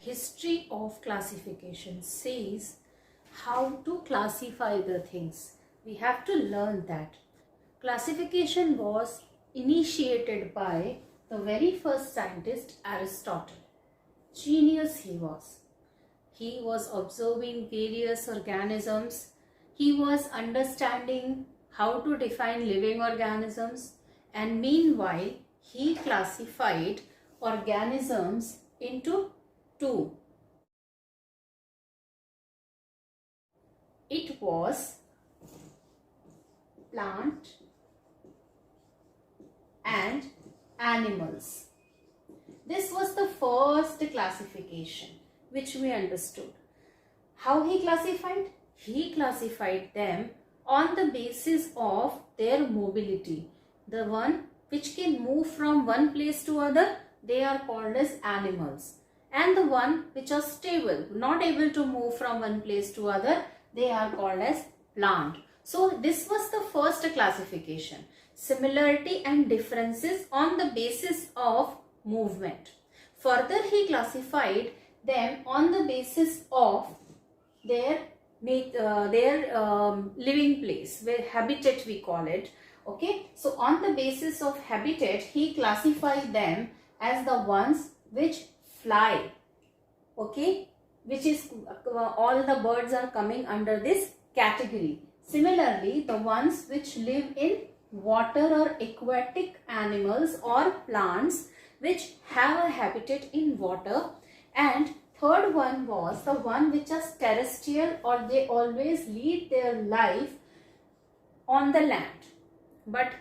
History of classification says how to classify the things. We have to learn that. Classification was initiated by the very first scientist, Aristotle. Genius he was. He was observing various organisms. He was understanding how to define living organisms, and meanwhile he classified organisms into two. It was plant and animals. This was the first classification which we understood. How he classified? He classified them on the basis of their mobility. The one which can move from one place to other, they are called as animals. And the one which are stable, not able to move from one place to other, they are called as plant. So this was the first classification. Similarity and differences on the basis of movement. Further, he classified them on the basis of their living place, where habitat we call it. Okay, so on the basis of habitat, he classified them as the ones which fly. Okay, which is all the birds are coming under this category. Similarly, the ones which live in water or aquatic animals or plants which have a habitat in water, and third one was the one which is terrestrial, or they always lead their life on the land. But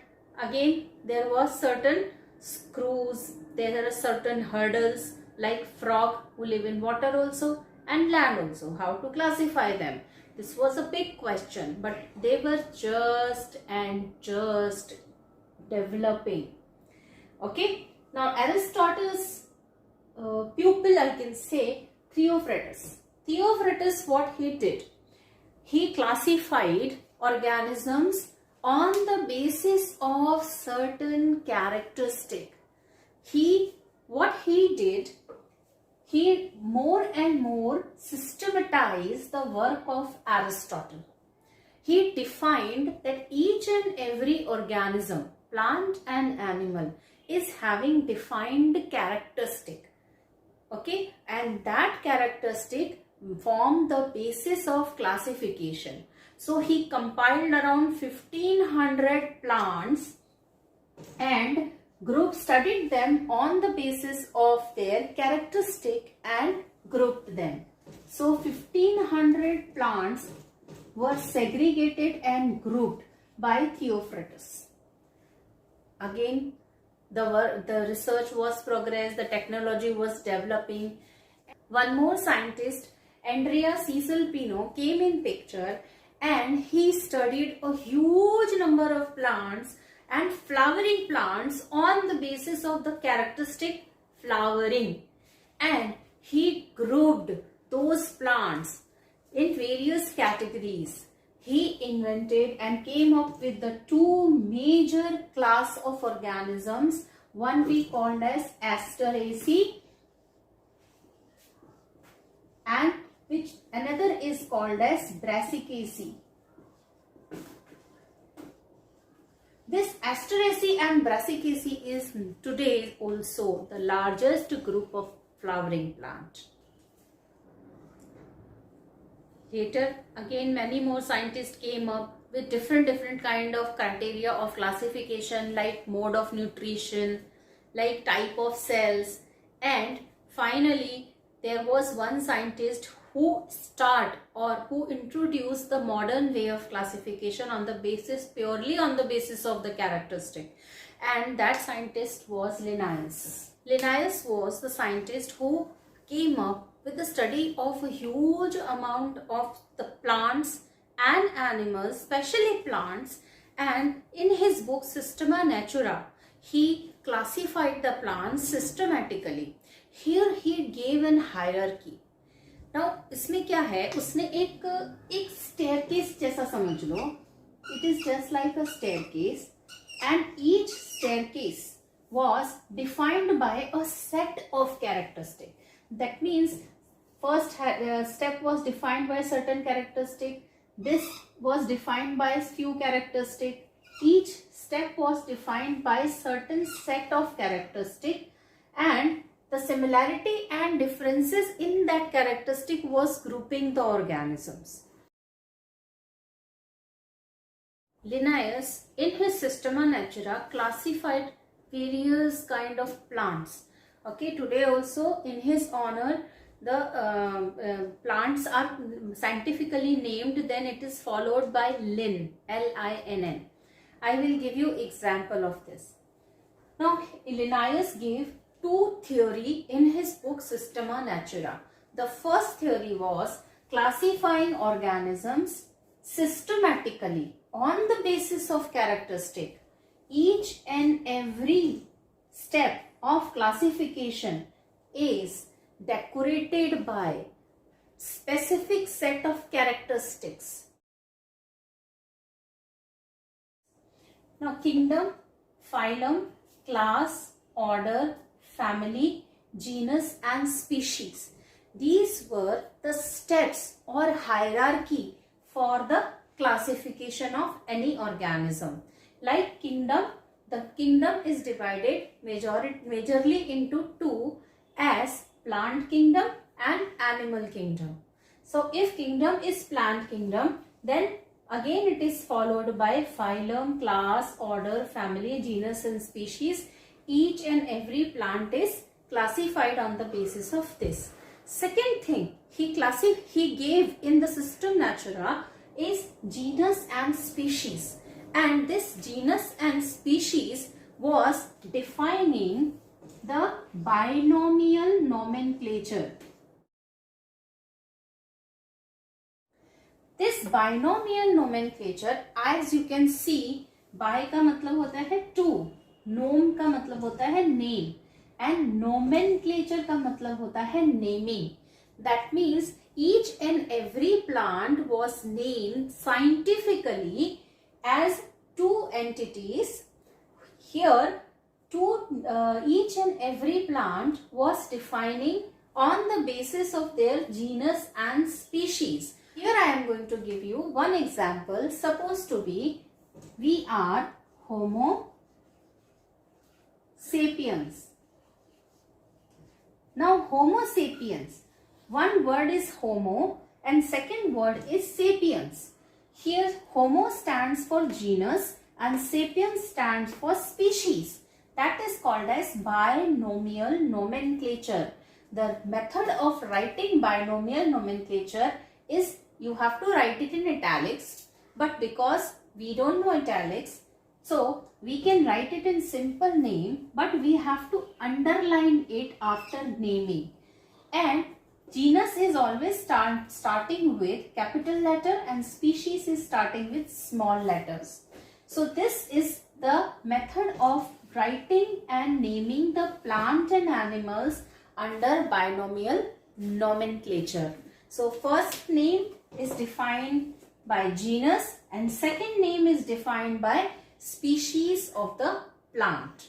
again, there was certain screws, there are certain hurdles like frog who live in water also and land also. How to classify them? This was a big question, but they were just developing. Okay, now Aristotle's pupil, I can say, Theophratus. Theophratus, what he did? He classified organisms on the basis of certain characteristic. What he did, he more and more systematized the work of Aristotle. He defined that each and every organism, plant and animal, is having defined characteristic. Okay, and that characteristic form the basis of classification. So he compiled around 1500 plants and studied them on the basis of their characteristic and grouped them. So 1500 plants were segregated and grouped by Theophratus. Again, the research was progressed, the technology was developing. One more scientist, Andrea Cecil Pino, came in picture, and he studied a huge number of plants and flowering plants on the basis of the characteristic flowering, and he grouped those plants in various categories. He invented and came up with the two major class of organisms. One we called as Asteraceae, and which another is called as Brassicaceae. This Asteraceae and Brassicaceae is today also the largest group of flowering plant. Later, again, many more scientists came up with different kind of criteria of classification, like mode of nutrition, like type of cells, and finally there was one scientist who introduced the modern way of classification purely on the basis of the characteristic, and that scientist was Linnaeus. Linnaeus was the scientist who came up with the study of a huge amount of the plants and animals, especially plants, and in his book Systema Naturae, he classified the plants systematically. Here he gave an hierarchy. Now इसमें क्या है, उसने एक staircase जैसा समझ लो, it is just like a staircase, and each staircase was defined by a set of characteristics. That means first step was defined by a certain characteristic, this was defined by a few characteristics, each step was defined by a certain set of characteristics, and the similarity and differences in that characteristic was grouping the organisms. Linnaeus, in his Systema Naturae, classified various kind of plants. Okay, today also in his honor, the plants are scientifically named, then it is followed by Linn, L-I-N-N. I will give you example of this. Now, Linnaeus gave two theory in his book Systema Naturae. The first theory was classifying organisms systematically on the basis of characteristic. Each and every step of classification is decorated by specific set of characteristics. Now, kingdom, phylum, class, order, family, genus and species. These were the steps or hierarchy for the classification of any organism. Like kingdom, the kingdom is divided majorly into two, as plant kingdom and animal kingdom. So if kingdom is plant kingdom, then again it is followed by phylum, class, order, family, genus and species. Each and every plant is classified on the basis of this. Second thing he gave in the Systema Naturae is genus and species, and this genus and species was defining the binomial nomenclature. This binomial nomenclature, as you can see, bi का मतलब होता है two, nom का मतलब होता है name, and nomenclature का मतलब होता है naming. That means each and every plant was named scientifically as two entities. Here, each and every plant was defining on the basis of their genus and species. Here I am going to give you one example. Suppose to be, we are Homo sapiens. Now Homo sapiens, one word is Homo and second word is sapiens. Here Homo stands for genus and sapiens stands for species. That is called as binomial nomenclature. The method of writing binomial nomenclature is you have to write it in italics, but because we don't know italics, so we can write it in simple name, but we have to underline it after naming. And genus is always starting with capital letter and species is starting with small letters. So this is the method of writing and naming the plant and animals under binomial nomenclature. So first name is defined by genus and second name is defined by species of the plant.